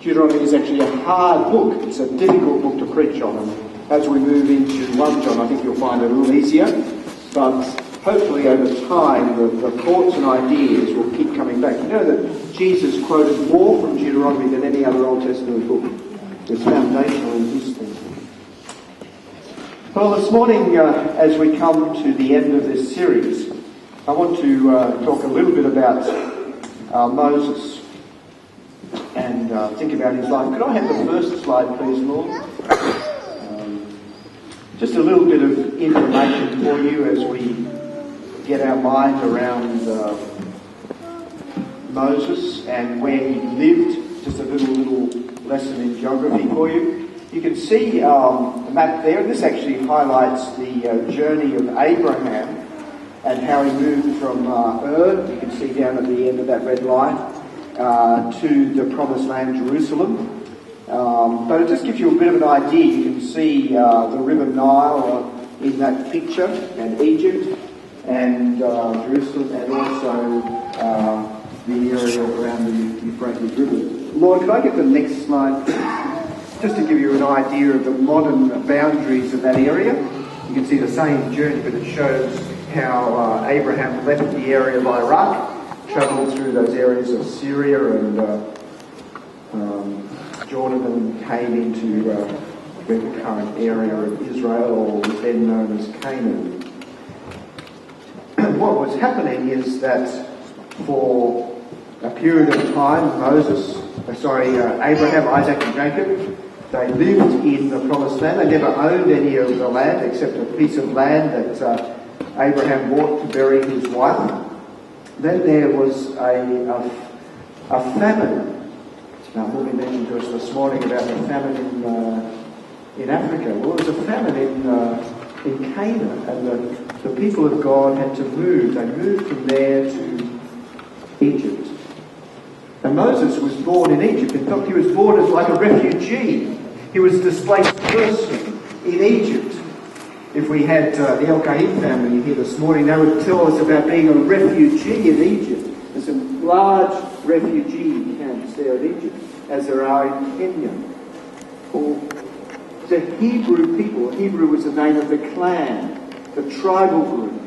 Deuteronomy is actually a hard book. It's a difficult book to preach on. And as we move into 1 John, I think you'll find it a little easier. But hopefully over time, the thoughts and ideas will keep coming back. You know that Jesus quoted more from Deuteronomy than any other Old Testament book. It's foundational in his thinking. Well, this morning, as we come to the end of this series, I want to talk a little bit about Moses and think about his life. Could I have the first slide, please, Lord? Just a little bit of information for you as we get our mind around Moses and where he lived. Just a little lesson in geography for you. You can see the map there, and this actually highlights the journey of Abraham and how he moved from Ur, you can see down at the end of that red line, to the promised land, Jerusalem. But it just gives you a bit of an idea. You can see the River Nile in that picture, and Egypt, and Jerusalem, and also the area around the Euphrates River. Lord, could I get the next slide, please? Just to give you an idea of the modern boundaries of that area. You can see the same journey, but it shows how Abraham left the area of Iraq, travelled through those areas of Syria and Jordan, and came into the current area of Israel, or was then known as Canaan. What was happening is that for a period of time, Abraham, Isaac and Jacob, they lived in the promised land. They never owned any of the land except a piece of land that Abraham bought to bury his wife. Then there was a famine. Now, Morley mentioned to us this morning about the famine in Africa. Well, there was a famine in Canaan, and the people of God had to move. They moved from there to Egypt. And Moses was born in Egypt. In fact, he was born as like a refugee. He was a displaced person in Egypt. If we had the El Kahim family here this morning, they would tell us about being a refugee in Egypt. There's some large refugee camps there in Egypt, as there are in Kenya. Or the Hebrew people. Hebrew was the name of the clan, the tribal group.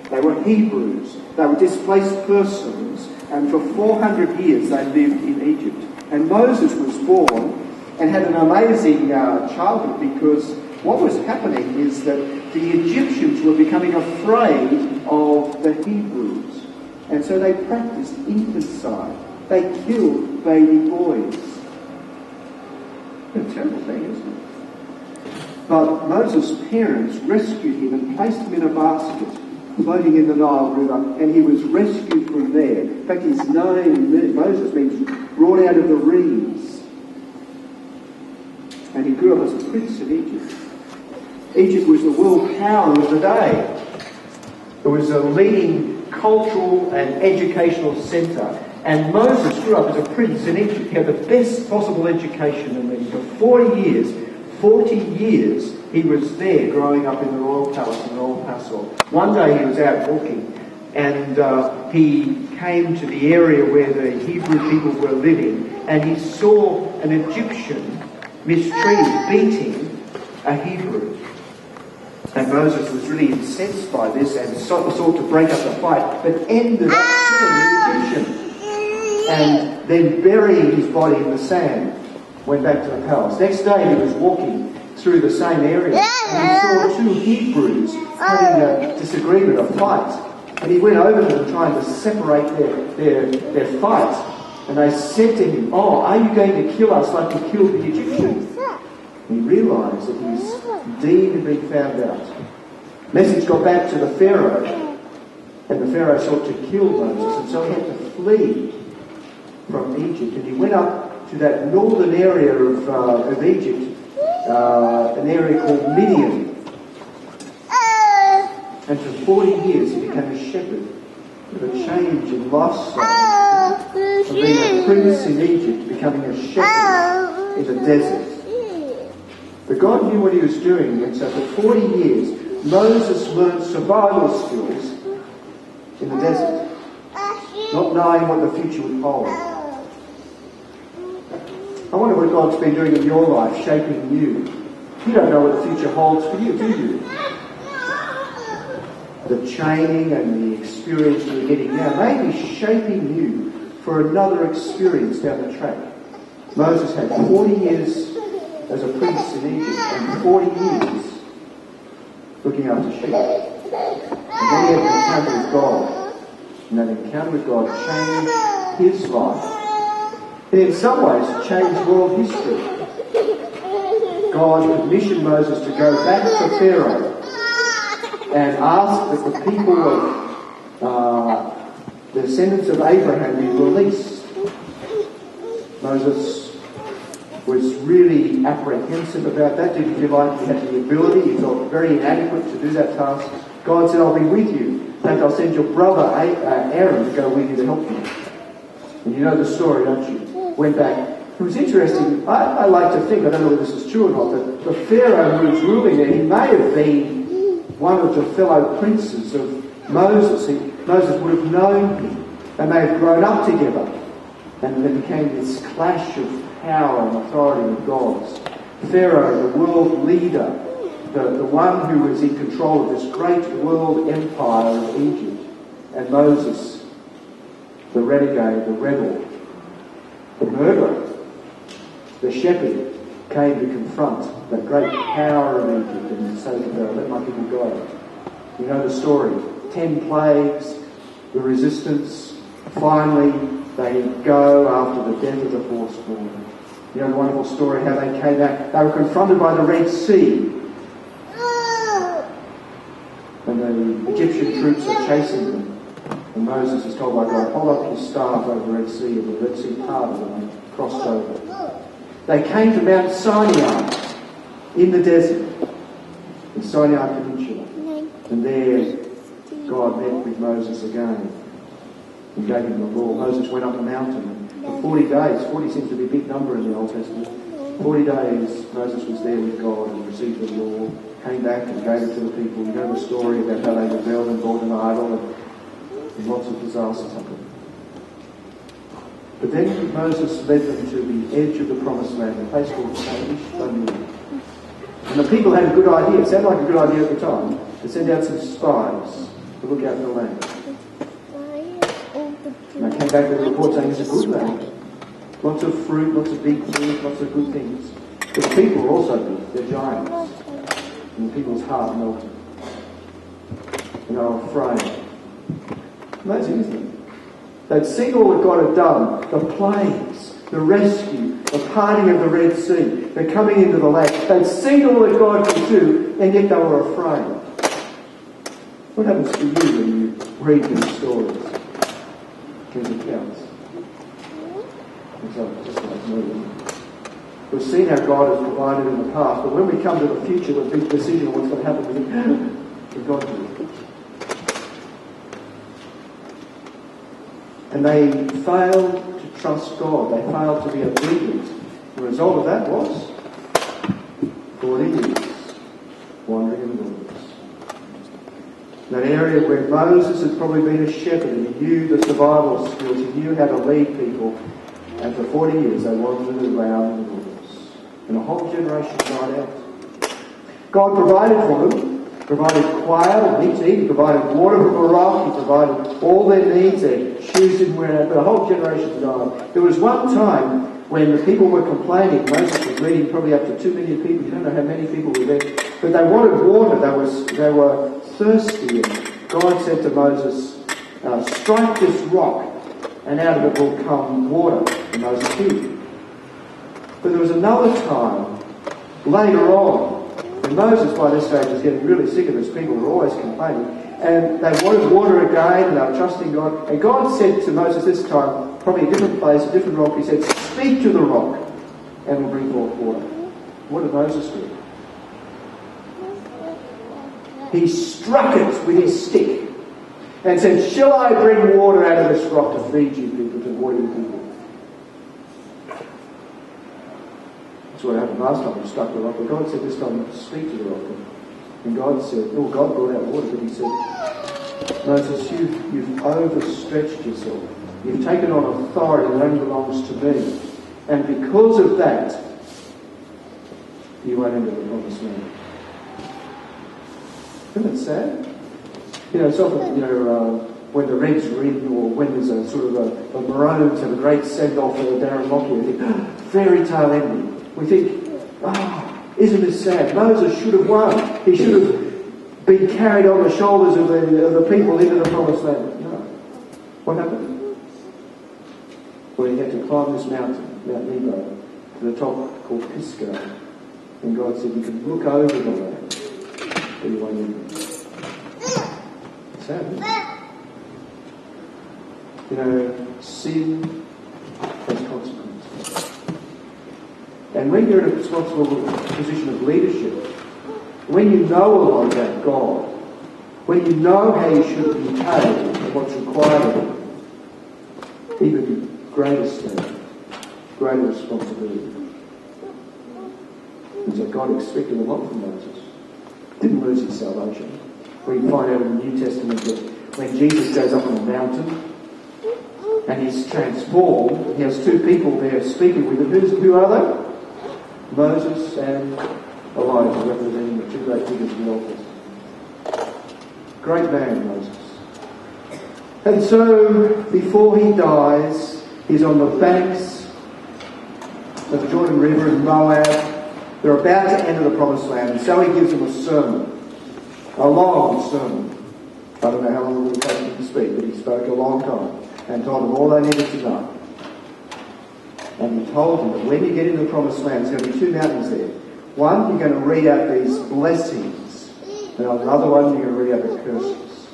They were Hebrews. They were displaced persons, and for 400 years they lived in Egypt. And Moses was born and had an amazing childhood, because what was happening is that the Egyptians were becoming afraid of the Hebrews. And so they practiced infanticide. They killed baby boys. A terrible thing, isn't it? But Moses' parents rescued him and placed him in a basket floating in the Nile River, and he was rescued from there. In fact, his name, Moses, means brought out of the reeds. And he grew up as a prince in Egypt. Egypt was the world power of the day. It was a leading cultural and educational centre. And Moses grew up as a prince in Egypt. He had the best possible education, and for 40 years, he was there growing up in the royal palace in the royal castle. One day he was out walking, and he came to the area where the Hebrew people were living, and he saw an Egyptian mistreated, beating a Hebrew. And Moses was really incensed by this and sought to break up the fight, but ended up killing the Egyptian. And then burying his body in the sand, went back to the palace. Next day he was walking through the same area, and he saw two Hebrews having a disagreement, a fight. And he went over to them trying to separate their fight. And they said to him, "Oh, are you going to kill us like you killed the Egyptians?" He realised that his deed had been found out. Message got back to the Pharaoh, and the Pharaoh sought to kill Moses, and so he had to flee from Egypt. And he went up to that northern area of Egypt, an area called Midian. And for 40 years he became a shepherd, with a change in lifestyle, from being a prince in Egypt, becoming a shepherd in the desert. But God knew what he was doing, and so for 40 years Moses learned survival skills in the desert, not knowing what the future would hold. I what God's been doing in your life, shaping you. You don't know what the future holds for you, do you? The training and the experience you're getting now may be shaping you for another experience down the track. Moses had 40 years as a priest in Egypt and 40 years looking after sheep. And then he had an encounter with God. And that encounter with God changed his life. And in some ways changed world history. God commissioned Moses to go back to Pharaoh and ask that the people of the descendants of Abraham be released. Moses was really apprehensive about that, didn't feel like he had the ability, he felt very inadequate to do that task. God said, I'll be with you. In fact, I'll send your brother Aaron to go with you to help you. And you know the story, don't you? Went back. It was interesting. I like to think, I don't know whether this is true or not, that the Pharaoh who was ruling there, he may have been one of the fellow princes of Moses. Moses would have known him. They may have grown up together. And there became this clash of power and authority of gods. Pharaoh, the world leader, the one who was in control of this great world empire of Egypt. And Moses, the renegade, the rebel, the murderer, the shepherd, came to confront the great power of Egypt and say to Pharaoh, let my people go. You know the story. 10 plagues, the resistance. Finally, they go after the death of the firstborn. You know the wonderful story how they came out. They were confronted by the Red Sea. And the Egyptian troops are chasing them. And Moses is told by God, hold up your staff over the Red Sea. And the Red Sea parted and they crossed over. They came to Mount Sinai in the desert, the Sinai Peninsula. And there God met with Moses again and gave him the law. Moses went up the mountain. For 40 days, 40 seems to be a big number in the Old Testament. 40 days Moses was there with God and received the law, came back and gave it to the people. You know the story about how they rebelled and brought an idol and lots of disasters happened. But then Moses led them to the edge of the Promised Land, a place called Kadesh. And the people had a good idea. It sounded like a good idea at the time. They sent out some spies to look out in the land. And they came back with a report saying it's a good land. Lots of fruit, lots of big fruit, lots of good things. But the people were also big. They're giants. And the people's heart melted. And they were afraid. Amazing, isn't it? They'd seen all that God had done, the plagues, the rescue, the parting of the Red Sea, the coming into the land. They'd seen all that God could do, and yet they were afraid. What happens to you when you read these stories, these accounts? Just like me. We've seen how God has provided in the past, but when we come to the future, the big decision of what's going to happen, we think, we've got to do it. And they failed to trust God. They failed to be obedient. The result of that was 40 years wandering in the wilderness. That area where Moses had probably been a shepherd and he knew the survival skills, he knew how to lead people. And for 40 years they wandered around in the wilderness. And a whole generation died out. God provided for them. Provided quail, meat to eat, he provided water from a rock, he provided all their needs, their shoes didn't wear out, but a whole generation died. There was one time when the people were complaining. Moses was leading probably up to 2 million people, you don't know how many people were there, but they wanted water, they were thirsty. And God said to Moses, strike this rock and out of it will come water. And Moses did. But there was another time, later on, and Moses, by this stage, was getting really sick of his people who were always complaining. And they wanted water again, and they were trusting God. And God said to Moses this time, probably a different place, a different rock, he said, speak to the rock, and it will bring forth water. What did Moses do? He struck it with his stick and said, shall I bring water out of this rock to feed you people, to water you people? That's what happened last time, he struck the rock. But God said this time, speak to the rock. And God said, God brought out water, but he said, Moses, you've overstretched yourself. You've taken on authority that only belongs to me. And because of that, you won't enter the promised land. Isn't it sad? It's often, when the Reds win or when there's a sort of a Maroons have a great send-off for Darren Lockyer, we think, fairy tale ending. We think, isn't this sad? Moses should have won. He should have been carried on the shoulders of the people into the promised land. No. What happened? Well, he had to climb this mountain, Mount Nebo, to the top called Pisgah. And God said, you can look over the land, but you won't enter it. Sad, isn't it? Sin has consequences. And when you're in a responsible position of leadership, when you know a lot about God, when you know how you should behave and what's required of you, even greater standard, greater responsibility. And so God expected a lot from Moses. Didn't lose his salvation. We find out in the New Testament that when Jesus goes up on a mountain and he's transformed, he has two people there speaking with him. Who are they? Moses and Elijah, representing the two great figures of the Old Testament. Great man, Moses. And so, before he dies, he's on the banks of the Jordan River in Moab. They're about to enter the promised land, and so he gives them a sermon, a long sermon. I don't know how long it will take him to speak, but he spoke a long time and told them all they needed to know. And he told them that when you get into the promised land, there's going to be two mountains there. One, you're going to read out these blessings, and on the other one, you're going to read out the curses.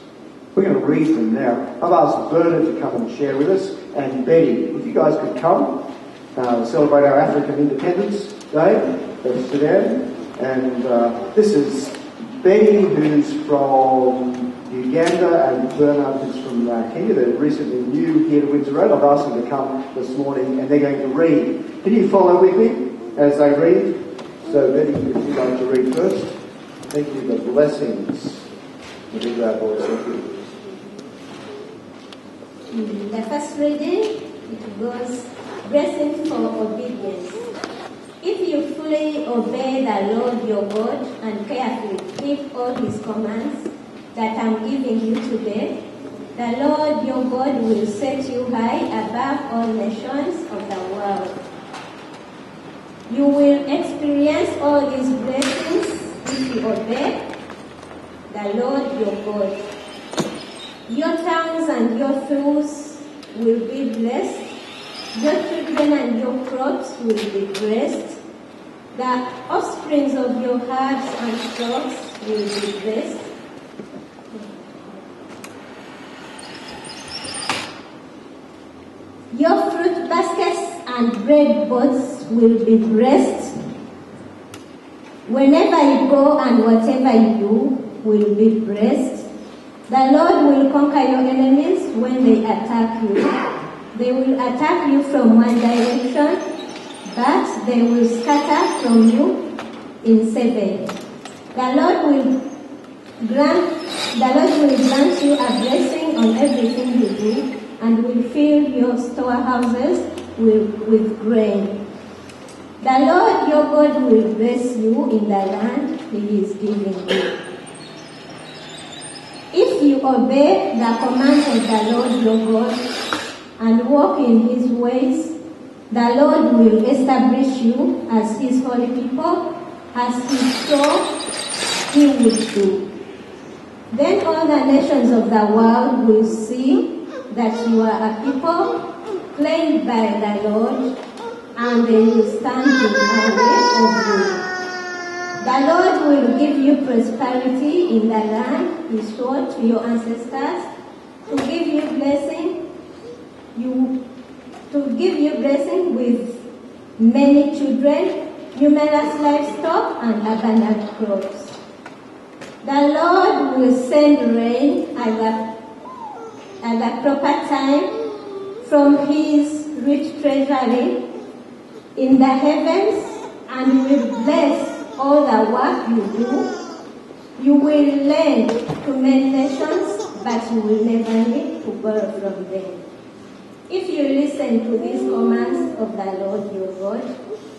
We're going to read them now. I've asked Bernard to come and share with us, and Betty, if you guys could come, celebrate our African Independence Day. That's Sudan. And this is Betty, who's from Uganda, and Bernard, who's from Kenya. They're recently new here to Windsor Road. I've asked them to come this morning, and they're going to read. Can you follow with me as they read? So Betty, if you'd like to read first. Thank you. The blessings. The big loud voice. Thank you. The first reading, it goes, blessing for obedience. If you fully obey the Lord your God and carefully keep all his commands that I'm giving you today, the Lord your God will set you high above all nations of the world. You will experience all these blessings if you obey the Lord your God. Your towns and your fields will be blessed. Your children and your crops will be blessed. The offsprings of your herds and flocks will be blessed. Your fruit baskets and bread pots will be blessed. Whenever you go and whatever you do will be blessed. The Lord will conquer your enemies when they attack you. They will attack you from one direction, but they will scatter from you in seven. The Lord will grant you a blessing on everything you do, and will fill your storehouses with grain. The Lord your God will bless you in the land he is giving you. If you obey the commands of the Lord your God and walk in his ways, the Lord will establish you as his holy people, as he swore he would do. Then all the nations of the world will see that you are a people claimed by the Lord, and they will stand in awe of you. The Lord will give you prosperity in the land he swore to your ancestors, to give you blessing with many children, numerous livestock, and abundant crops. The Lord will send rain at the proper time from his rich treasury in the heavens, and will bless all the work you do. You will lend to many nations, but you will never need to borrow from them. If you listen to these commands of the Lord your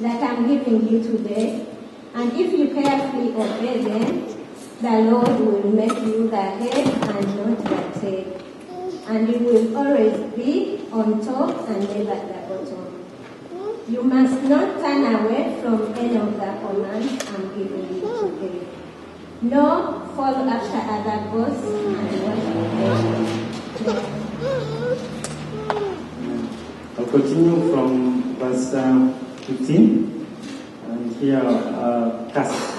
that I'm giving you today, and if you carefully obey them, the Lord will make you the head and not the tail, and you will always be on top and never at the bottom. You must not turn away from any of the commands I'm giving you today, nor follow after other gods and worship them. I'll continue from verse 15, and here are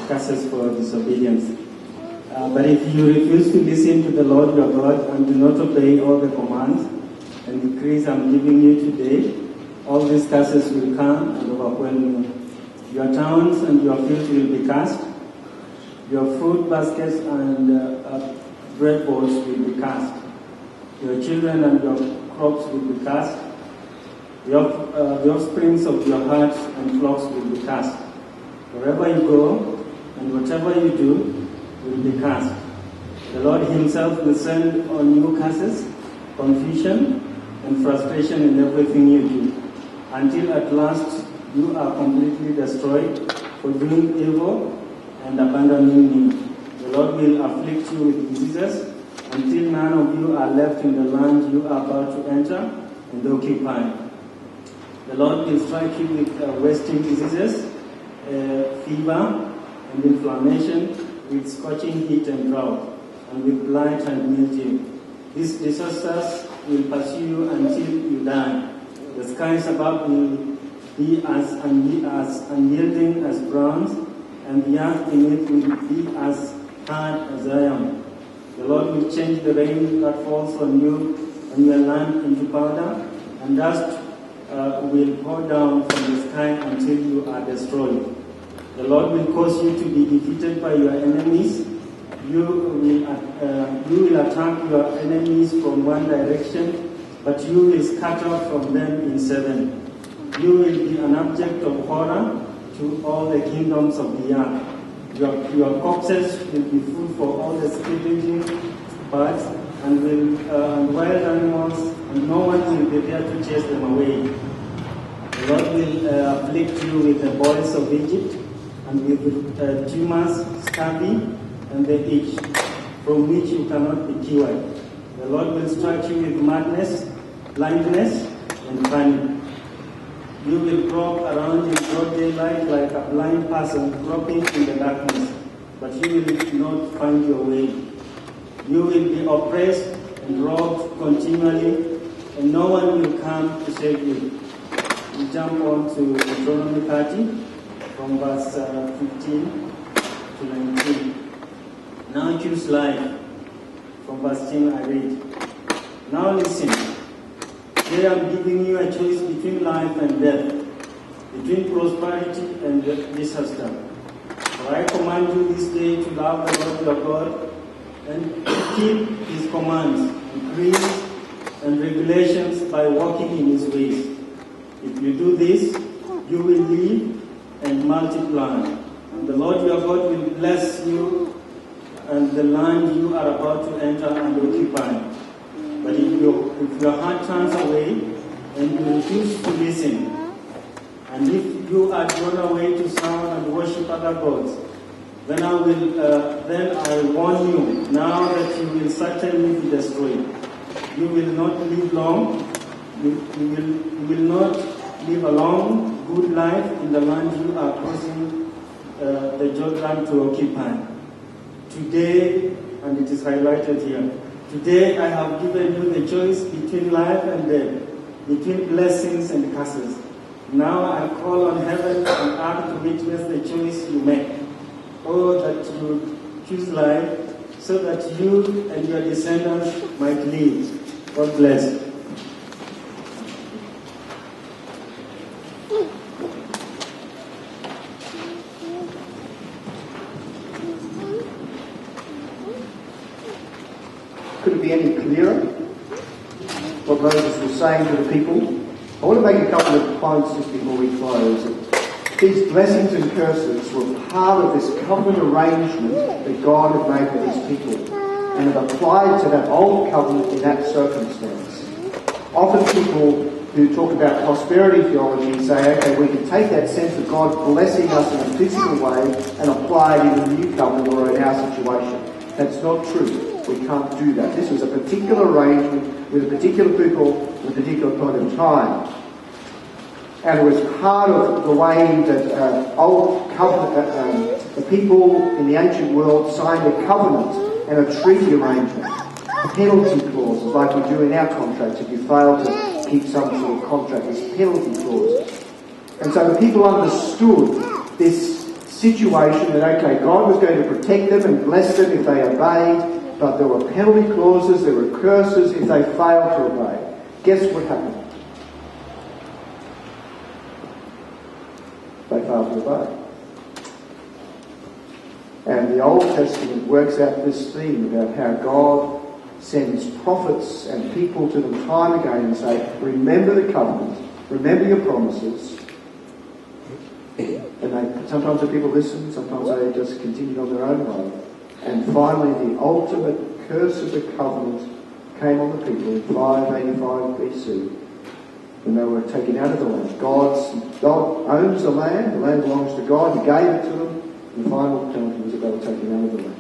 curses for disobedience. But if you refuse to listen to the Lord your God and do not obey all the commands and decrees I'm giving you today, all these curses will come and overwhelm you. Your towns and your fields will be cast, your fruit baskets and bread bowls will be cast, your children and your crops will be cast, the offsprings of your herds and flocks will be cast. Wherever you go and whatever you do will be cast. The Lord himself will send on you curses, confusion, and frustration in everything you do, until at last you are completely destroyed for doing evil and abandoning me. The Lord will afflict you with diseases until none of you are left in the land you are about to enter and occupy. The Lord will strike you with wasting diseases, fever and inflammation, with scorching heat and drought, and with blight and mildew. These disasters will pursue you until you die. The skies above will be as unyielding as bronze, and the earth beneath will be as hard as iron. The Lord will change the rain that falls on you and your land into powder, and dust will pour down from the sky until you are destroyed. The Lord will cause you to be defeated by your enemies. You will attack your enemies from one direction, but you will scatter from them in seven. You will be an object of horror to all the kingdoms of the earth. Your corpses will be food for all the scavenging birds and wild animals, and no one will be there to chase them away. The Lord will afflict you with the boils of Egypt, and with tumors, scurvy, and the itch, from which you cannot be cured. The Lord will strike you with madness, blindness, and panic. You will grope around in broad daylight like a blind person groping in the darkness, but you will not find your way. You will be oppressed and robbed continually, and no one will come to save you. We jump on to Deuteronomy 30, from verse 15 to 19. Now choose life. From verse 10 I read. Now listen. Today I am giving you a choice between life and death, between prosperity and disaster. For I command you this day to love the Lord your God and to keep his commands, decrees, and regulations by walking in his ways. If you do this, you will live and multiply, and the Lord your God will bless you and the land you are about to enter and occupy. But if your heart turns away and you refuse to listen, and if you are drawn away to serve and worship other gods, then I warn you now that you will certainly be destroyed. You will not live long. You will not live a long, good life in the land you are crossing the Jordan to occupy. Today, and it is highlighted here, today I have given you the choice between life and death, between blessings and curses. Now I call on heaven and earth to witness the choice you make. Oh, that you choose life so that you and your descendants might live. God bless. Could it be any clearer what Moses was saying to the people? I want to make a couple of points just before we close. These blessings and curses were part of this covenant arrangement that God had made with his people, and it applied to that old covenant in that circumstance. Often people who talk about prosperity theology say, okay, we can take that sense of God blessing us in a physical way and apply it in the new covenant or in our situation. That's not true. We can't do that. This was a particular arrangement with a particular people at a particular point in time. And it was part of the way that old covenant, the people in the ancient world signed a covenant and a treaty arrangement. Penalty clauses, like we do in our contracts. If you fail to keep some sort of contract, there's penalty clauses. And so the people understood this situation that, okay, God was going to protect them and bless them if they obeyed, but there were penalty clauses, there were curses if they failed to obey. Guess what happened? They failed to obey. And the Old Testament works out this theme about how God sends prophets and people to them time again and say, remember the covenant, remember your promises. And sometimes the people listen, sometimes they just continue on their own way. And finally the ultimate curse of the covenant came on the people in 585 BC. When they were taken out of the land. God owns the land belongs to God, He gave it to them, and the final penalty was that they were taken out of the land.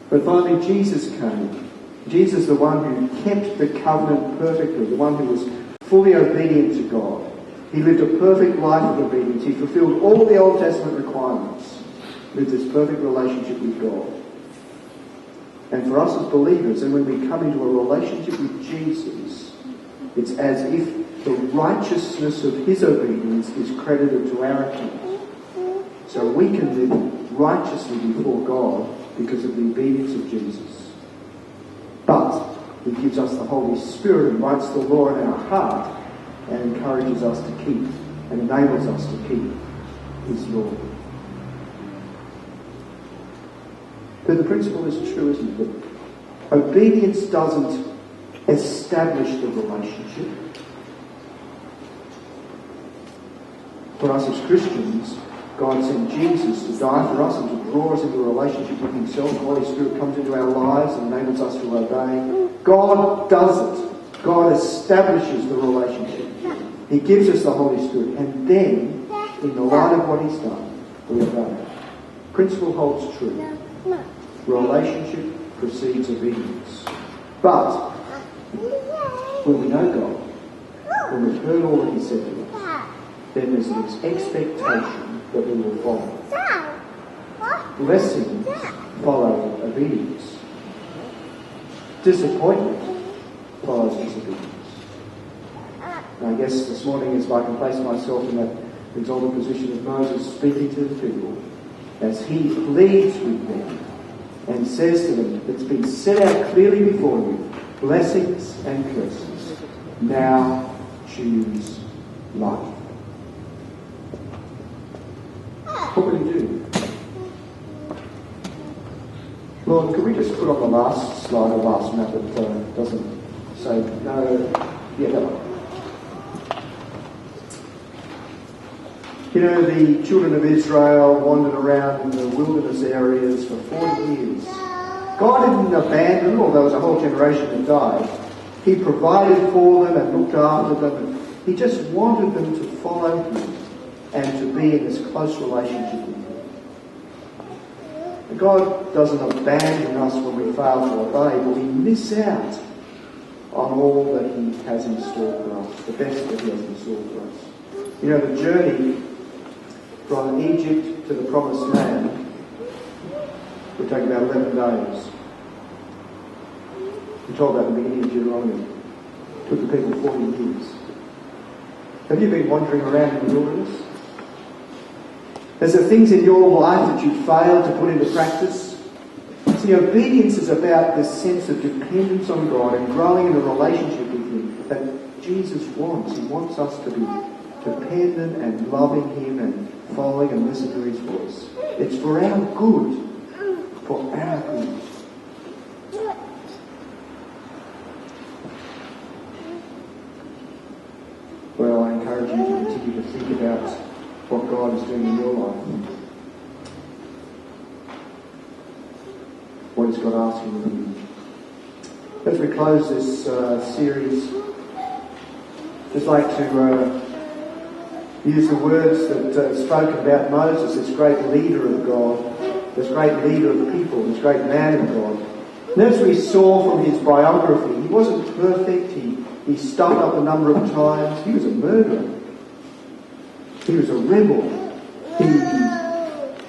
But finally Jesus came. Jesus, the one who kept the covenant perfectly, the one who was fully obedient to God. He lived a perfect life of obedience. He fulfilled all the Old Testament requirements, lived this perfect relationship with God. And for us as believers, and when we come into a relationship with Jesus, it's as if the righteousness of His obedience is credited to our account. So we can live righteously before God because of the obedience of Jesus. But He gives us the Holy Spirit and writes the law in our heart and encourages us to keep and enables us to keep His law. But the principle is true, isn't it? That obedience doesn't establish the relationship. For us as Christians, God sent Jesus to die for us and to draw us into a relationship with Himself. The Holy Spirit comes into our lives and enables us to obey. God does it. God establishes the relationship. He gives us the Holy Spirit, and then, in the light of what He's done, we obey. Principle holds true. Relationship precedes obedience. But when we know God, when we've heard all that He said to us, then there's this expectation that we will follow. Blessings follow obedience. Disappointment follows disobedience. And I guess this morning, as I can place myself in that exalted position of Moses speaking to the people, as he pleads with them and says to them, it's been set out clearly before you, blessings and curses. Now choose life. What will you do? Lord, could we just put on the last slide, the last map that doesn't say no? Yeah, that one. You know, the children of Israel wandered around in the wilderness areas for 40 years. God didn't abandon them, although there was a whole generation that died. He provided for them and looked after them. And He just wanted them to follow Him and to be in this close relationship with Him. God doesn't abandon us when we fail to obey, but we miss out on all that He has in store for us, the best that He has in store for us. You know, the journey from Egypt to the Promised Land would take about 11 days. We're told that at the beginning of Deuteronomy. It took the people 40 years. Have you been wandering around in the wilderness? Is there things in your life that you failed to put into practice? See, obedience is about this sense of dependence on God and growing in a relationship with Him that Jesus wants. He wants us to be dependent and loving Him and following and listening to His voice. It's for our good. For our good. Well, I encourage you to continue to think about what God is doing in your life. What is God asking of you? As we close this series, Just like to use the words that are spoken about Moses, this great leader of God, this great leader of the people, this great man of God. And as we saw from his biography, he wasn't perfect. He stuffed up a number of times. He was a murderer. He was a rebel. He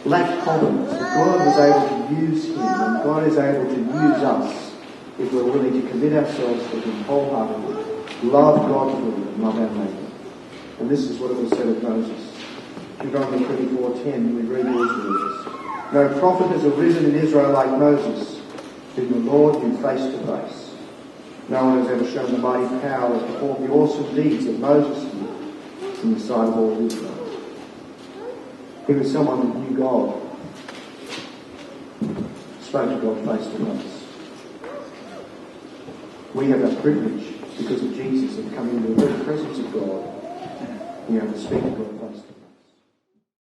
lacked confidence. But God was able to use him, and God is able to use us if we're willing to commit ourselves to him wholeheartedly, love God fully, and love our neighbour. And this is what it was said of Moses. Deuteronomy 24:10, we read these words. No prophet has arisen in Israel like Moses, whom the Lord knew face to face. No one has ever shown the mighty power or performed the awesome deeds that Moses did in the sight of all Israel. He was someone who knew God, spoke to God face to face. We have that privilege because of Jesus of coming into the very presence of God. We have to speak to God face to face.